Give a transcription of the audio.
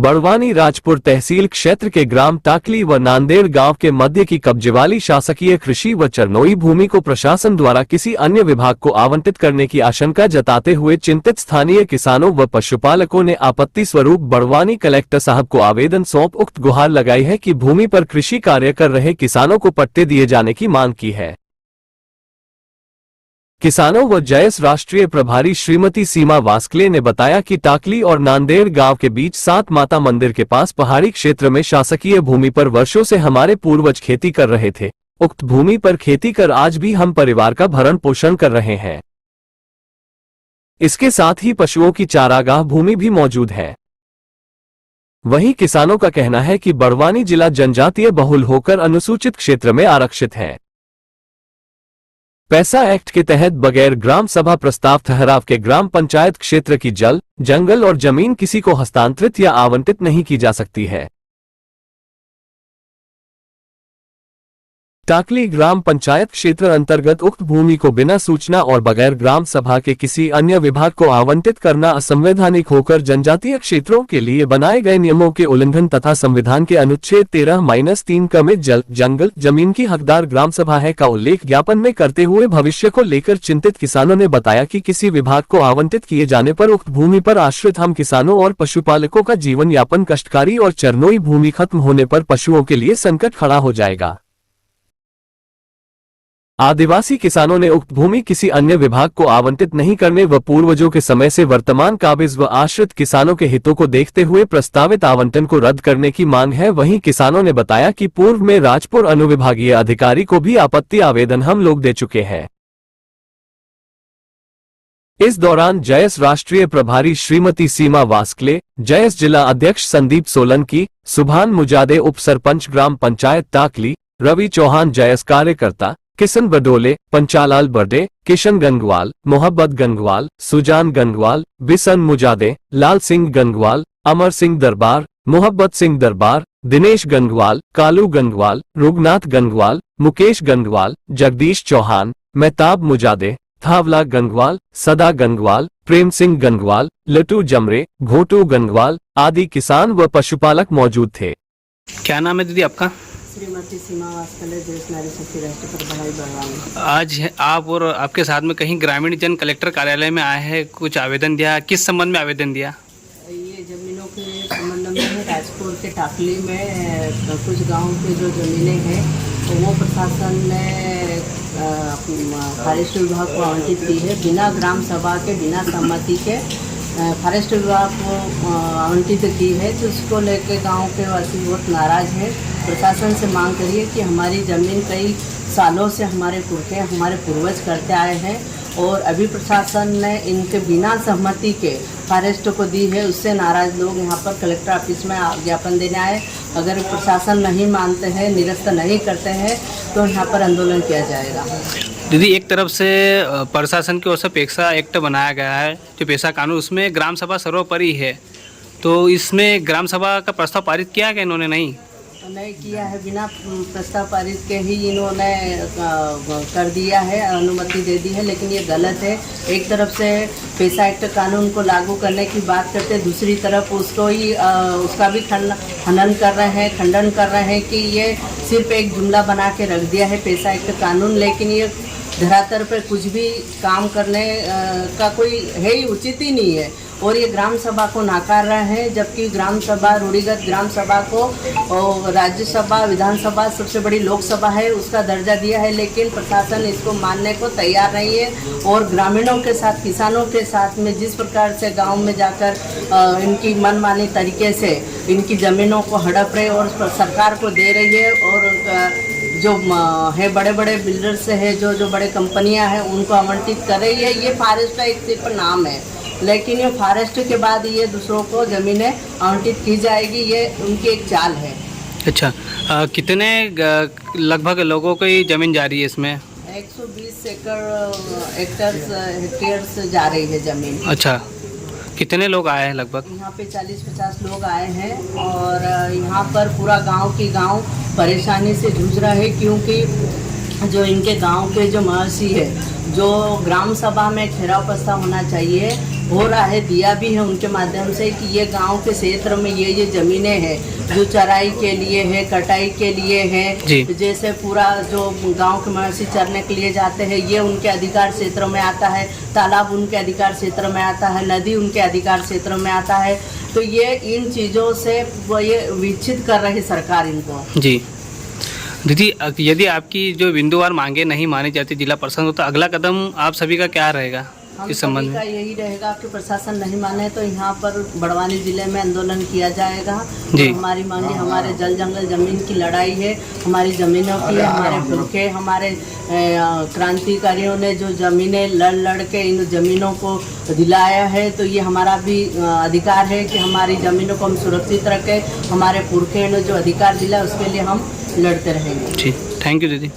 बड़वानी राजपुर तहसील क्षेत्र के ग्राम टाकली व नांदेड़ गांव के मध्य की कब्जे वाली शासकीय कृषि व चरनोई भूमि को प्रशासन द्वारा किसी अन्य विभाग को आवंटित करने की आशंका जताते हुए चिंतित स्थानीय किसानों व पशुपालकों ने आपत्ति स्वरूप बड़वानी कलेक्टर साहब को आवेदन सौंप उक्त गुहार लगाई है कि भूमि पर कृषि कार्य कर रहे किसानों को पट्टे दिए जाने की मांग की है। किसानों व जयस राष्ट्रीय प्रभारी श्रीमती सीमा वास्कले ने बताया कि टाकली और नांदेड़ गांव के बीच 7 माता मंदिर के पास पहाड़ी क्षेत्र में शासकीय भूमि पर वर्षों से हमारे पूर्वज खेती कर रहे थे। उक्त भूमि पर खेती कर आज भी हम परिवार का भरण पोषण कर रहे हैं। इसके साथ ही पशुओं की चारागाह भूमि भी मौजूद है। वहीं किसानों का कहना है कि बड़वानी जिला जनजातीय बहुल होकर अनुसूचित क्षेत्र में आरक्षित है। पैसा एक्ट के तहत बगैर ग्राम सभा प्रस्ताव ठहराव के ग्राम पंचायत क्षेत्र की जल, जंगल और जमीन किसी को हस्तांतरित या आवंटित नहीं की जा सकती है। टाकली ग्राम पंचायत क्षेत्र अंतर्गत उक्त भूमि को बिना सूचना और बगैर ग्राम सभा के किसी अन्य विभाग को आवंटित करना असंवैधानिक होकर जनजातीय क्षेत्रों के लिए बनाए गए नियमों के उल्लंघन तथा संविधान के अनुच्छेद 13-3 क में जल, जंगल, जमीन की हकदार ग्राम सभा है का उल्लेख ज्ञापन में करते हुए भविष्य को लेकर चिंतित किसानों ने बताया कि किसी विभाग को आवंटित किए जाने पर उक्त भूमि पर आश्रित हम किसानों और पशुपालकों का जीवन यापन कष्टकारी और चरनोई भूमि खत्म होने पर पशुओं के लिए संकट खड़ा हो जाएगा। आदिवासी किसानों ने उक्त भूमि किसी अन्य विभाग को आवंटित नहीं करने व पूर्वजों के समय से वर्तमान काबिज व आश्रित किसानों के हितों को देखते हुए प्रस्तावित आवंटन को रद्द करने की मांग है। वहीं किसानों ने बताया कि पूर्व में राजपुर अनुविभागीय अधिकारी को भी आपत्ति आवेदन हम लोग दे चुके हैं। इस दौरान जयस राष्ट्रीय प्रभारी श्रीमती सीमा वास्कले, जयस जिला अध्यक्ष संदीप सोलंकी, सुभान मुजादे उप सरपंच ग्राम पंचायत टाकली, रवि चौहान जयस कार्यकर्ता, किशन बडोले, पंचालाल बर्डे, किशन गंगवाल, मोहब्बत गंगवाल, सुजान गंगवाल, बिसन मुजादे, लाल सिंह गंगवाल, अमर सिंह दरबार, मोहब्बत सिंह दरबार, दिनेश गंगवाल, कालू गंगवाल, रुगनाथ गंगवाल, मुकेश गंगवाल, जगदीश चौहान, मेहताब मुजादे, थावला गंगवाल, सदा गंगवाल, प्रेम सिंह गंगवाल, लटू जमरे, घोटू गंगवाल आदि किसान व पशुपालक मौजूद थे। क्या नाम है दीदी आपका? श्रीमती सीमा वास्कले, जयस नारी शक्ति राष्ट्रीय प्रभारी बड़वानी। आज आप और आपके साथ में कहीं ग्रामीण जन कलेक्टर कार्यालय में आए हैं, कुछ आवेदन दिया, किस संबंध में आवेदन दिया? ये जमीनों के संबंध में है। राजपुर के टाकली में कुछ गांव की जो ज़मीनें हैं तो वो प्रशासन ने फॉरेस्ट विभाग को आवंटित की है। बिना ग्राम सभा के, बिना सहमति के फॉरेस्ट विभाग को आवंटित की है। तो उसको लेकर गांव के वासी बहुत नाराज़ हैं। प्रशासन से मांग करिए कि हमारी ज़मीन कई सालों से हमारे पुरखे, हमारे पूर्वज करते आए हैं और अभी प्रशासन ने इनके बिना सहमति के फॉरेस्ट को दी है। उससे नाराज़ लोग यहाँ पर कलेक्टर ऑफिस में ज्ञापन देने आए। अगर प्रशासन नहीं मानते हैं, निरस्त नहीं करते हैं तो यहाँ पर आंदोलन किया जाएगा। दीदी, एक तरफ से प्रशासन की ओर से पेशा एक्ट बनाया गया है, जो पेशा कानून, उसमें ग्राम सभा सर्वोपरि है, तो इसमें ग्राम सभा का प्रस्ताव पारित किया गया? इन्होंने नहीं किया है। बिना प्रस्ताव पारित के ही इन्होंने कर दिया है, अनुमति दे दी है, लेकिन ये गलत है। एक तरफ से पेशा एक्ट कानून को लागू करने की बात करते, दूसरी तरफ उसको ही उसका भी खंडन कर रहे हैं कि ये सिर्फ एक जुमला बना के रख दिया है पेशा एक्ट कानून, लेकिन ये धरातल पर कुछ भी काम करने का कोई है ही उचित ही नहीं है। और ये ग्राम सभा को नाकार रहे हैं, जबकि ग्राम सभा, रूढ़िगत ग्राम सभा को राज्यसभा, विधानसभा सबसे बड़ी लोकसभा है, उसका दर्जा दिया है, लेकिन प्रशासन इसको मानने को तैयार नहीं है। और ग्रामीणों के साथ, किसानों के साथ में जिस प्रकार से गांव में जाकर इनकी मनमानी तरीके से इनकी ज़मीनों को हड़प रहे और सरकार को दे रही है, और जो है बड़े बड़े बिल्डर्स है, जो बड़े कंपनियां हैं, उनको आवंटित कर रही है। ये फॉरेस्ट का एक सिर्फ नाम है, लेकिन ये फॉरेस्ट के बाद ये दूसरों को ज़मीनें आवंटित की जाएगी, ये उनकी एक चाल है। अच्छा, कितने लगभग लोगों की ज़मीन जा रही है इसमें? 120 हेक्टेयर्स जा रही है ज़मीन। अच्छा, कितने लोग आए हैं लगभग? यहाँ पे 40-50 लोग आए हैं और यहाँ पर पूरा गांव परेशानी से जूझ रहा है, क्योंकि जो इनके गांव के जो महर्षि है, जो ग्राम सभा में ठहराव प्रस्ताव होना चाहिए, हो रहा है, दिया भी है उनके माध्यम से कि ये गांव के क्षेत्र में ये ज़मीनें हैं जो चराई के लिए है, कटाई के लिए जी। है, जैसे पूरा जो गांव के मवेशी चरने के लिए जाते हैं ये उनके अधिकार क्षेत्र में आता है, तालाब उनके अधिकार क्षेत्र में आता है, नदी उनके अधिकार क्षेत्र में आता है। तो ये इन चीज़ों से वो ये विकसित कर रही सरकार इनको। जी दीदी, यदि आपकी जो बिंदुवार मांगे नहीं मानी जाती जिला प्रशासन, तो अगला कदम आप सभी का क्या रहेगा हम इस संबंध सभी का में? यही रहेगा कि प्रशासन नहीं माने तो यहाँ पर बड़वानी जिले में आंदोलन किया जाएगा। जी। तो हमारी मांगे, हमारे जल जंगल जमीन की लड़ाई है, हमारी ज़मीनों की, हमारे पुरखे, हमारे क्रांतिकारियों ने जो ज़मीनें लड़ के इन ज़मीनों को दिलाया है, तो ये हमारा भी अधिकार है कि हमारी ज़मीनों को हम सुरक्षित रखें। हमारे पुरखे ने जो अधिकार दिला उसके लिए हम लड़ते रहेंगे। जी, थैंक यू दीदी।